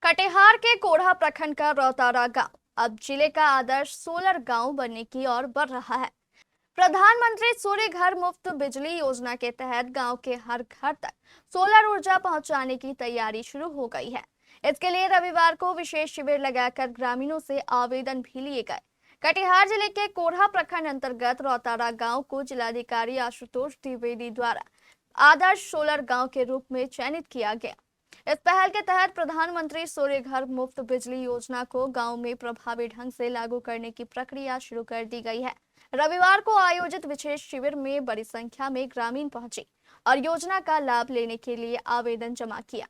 कटिहार के कोढ़ा प्रखंड का रौतारा गांव अब जिले का आदर्श सोलर गांव बनने की ओर बढ़ रहा है। प्रधानमंत्री सूर्य घर मुफ्त बिजली योजना के तहत गांव के हर घर तक सोलर ऊर्जा पहुंचाने की तैयारी शुरू हो गई है। इसके लिए रविवार को विशेष शिविर लगाकर ग्रामीणों से आवेदन भी लिए गए। कटिहार जिले के कोढ़ा प्रखंड अंतर्गत रौतारा गांव को जिलाधिकारी आशुतोष द्विवेदी द्वारा आदर्श सोलर गांव के रूप में चयनित किया गया। इस पहल के तहत प्रधानमंत्री सूर्य घर मुफ्त बिजली योजना को गांव में प्रभावी ढंग से लागू करने की प्रक्रिया शुरू कर दी गई है। रविवार को आयोजित विशेष शिविर में बड़ी संख्या में ग्रामीण पहुंचे और योजना का लाभ लेने के लिए आवेदन जमा किया।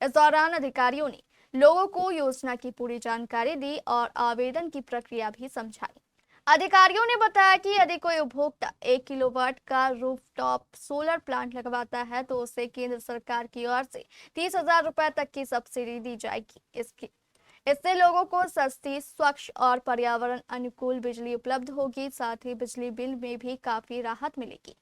इस दौरान अधिकारियों ने लोगों को योजना की पूरी जानकारी दी और आवेदन की प्रक्रिया भी समझाई। अधिकारियों ने बताया कि यदि कोई उपभोक्ता 1 किलोवाट का रूफटॉप सोलर प्लांट लगवाता है तो उसे केंद्र सरकार की ओर से 30,000 रुपए तक की सब्सिडी दी जाएगी। इससे लोगों को सस्ती, स्वच्छ और पर्यावरण अनुकूल बिजली उपलब्ध होगी। साथ ही बिजली बिल में भी काफी राहत मिलेगी।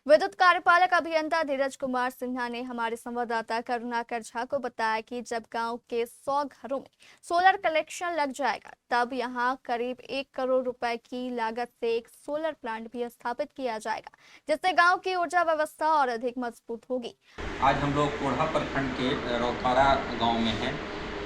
विद्युत कार्यपालक अभियंता धीरज कुमार सिन्हा ने हमारे संवाददाता करुणाकर झा को बताया कि जब गांव के 100 घरों में सोलर कनेक्शन लग जाएगा तब यहां करीब 1 करोड़ रुपए की लागत से एक सोलर प्लांट भी स्थापित किया जाएगा, जिससे गांव की ऊर्जा व्यवस्था और अधिक मजबूत होगी। आज हम लोग कोढ़ा प्रखंड के रौतारा गाँव में हैं,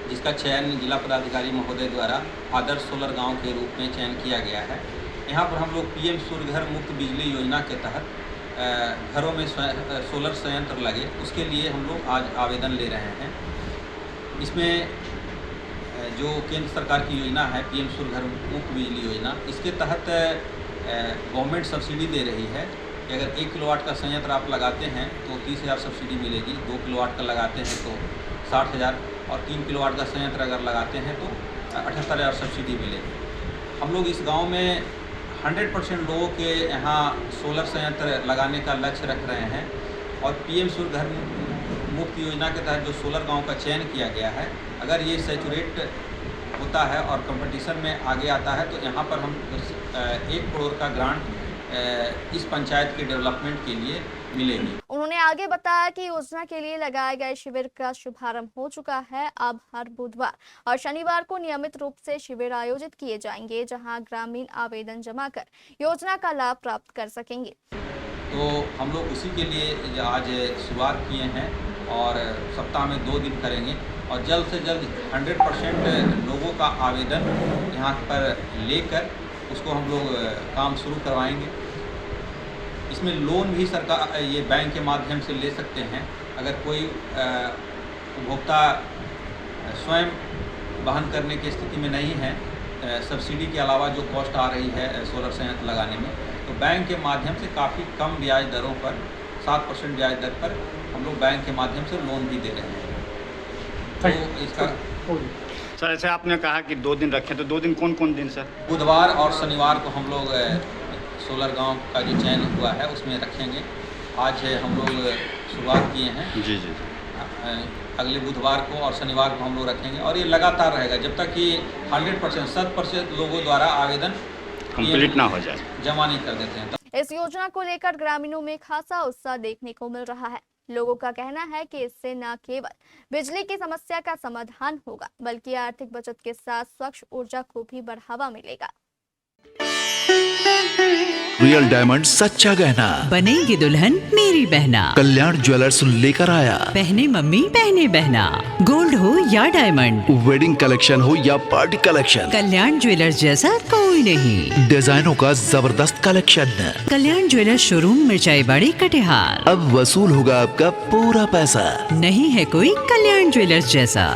जिसका चयन जिला पदाधिकारी महोदय द्वारा आदर्श सोलर गाँव के रूप में चयन किया गया है। यहाँ पर हम लोग PM सूर्य घर मुफ्त बिजली योजना के तहत घरों में सोलर संयंत्र लगे, उसके लिए हम लोग आज आवेदन ले रहे हैं। इसमें जो केंद्र सरकार की योजना है PM सूर्य घर मुफ्त बिजली योजना, इसके तहत गवर्नमेंट सब्सिडी दे रही है कि अगर 1 किलोवाट का संयंत्र आप लगाते हैं तो 30,000 सब्सिडी मिलेगी, 2 किलोवाट का लगाते हैं तो 60,000 और 3 किलोवाट का संयंत्र अगर लगाते हैं तो 78,000 सब्सिडी मिलेगी। हम लोग इस गाँव में 100% लोगों के यहाँ सोलर संयंत्र लगाने का लक्ष्य रख रहे हैं और PM सूर्य घर मुफ्त योजना के तहत जो सोलर गांव का चयन किया गया है, अगर ये सैचुरेट होता है और कंपटीशन में आगे आता है तो यहाँ पर हम 1 करोड़ का ग्रांट इस पंचायत के डेवलपमेंट के लिए मिलेगी। उन्होंने आगे बताया कि योजना के लिए लगाए गए शिविर का शुभारंभ हो चुका है। अब हर बुधवार और शनिवार को नियमित रूप से शिविर आयोजित किए जाएंगे, जहां ग्रामीण आवेदन जमा कर योजना का लाभ प्राप्त कर सकेंगे। तो हम लोग उसी के लिए आज शुरुआत किए हैं और सप्ताह में 2 दिन करेंगे और जल्द से जल्द 100% लोगों का आवेदन यहाँ पर लेकर उसको हम लोग काम शुरू करवाएंगे। इसमें लोन भी सरकार ये बैंक के माध्यम से ले सकते हैं। अगर कोई उपभोक्ता स्वयं वहन करने की स्थिति में नहीं है, सब्सिडी के अलावा जो कॉस्ट आ रही है सोलर संयंत्र लगाने में, तो बैंक के माध्यम से काफ़ी कम ब्याज दरों पर 7% ब्याज दर पर हम लोग बैंक के माध्यम से लोन भी दे रहे हैं। तो इसका सर, ऐसे आपने कहा कि 2 दिन रखें, तो 2 दिन कौन कौन दिन सर? बुधवार और शनिवार को हम लोग सोलर गांव का जो चयन हुआ है उसमें रखेंगे। आज हम लोग शुरुआत किए हैं। जी। अगले बुधवार को और शनिवार को हम लोग रखेंगे और ये लगातार रहेगा जब तक कि 100% लोगों द्वारा आवेदन कंप्लीट ना हो जाए, जमा नहीं कर देते हैं। इस योजना को लेकर ग्रामीणों में खासा उत्साह देखने को मिल रहा है। लोगों का कहना है कि इससे न केवल बिजली की समस्या का समाधान होगा, बल्कि आर्थिक बचत के साथ स्वच्छ ऊर्जा को भी बढ़ावा मिलेगा। रियल डायमंड सच्चा गहना, बनेगी दुल्हन मेरी बहना। कल्याण ज्वेलर्स लेकर आया। पहने मम्मी पहने बहना, गोल्ड हो या डायमंड, वेडिंग कलेक्शन हो या पार्टी कलेक्शन, कल्याण ज्वेलर्स जैसा कोई नहीं। डिजाइनों का जबरदस्त कलेक्शन। कल्याण ज्वेलर्स शोरूम मिर्चाई बाड़ी कटिहार। अब वसूल होगा आपका पूरा पैसा। नहीं है कोई कल्याण ज्वेलर्स जैसा।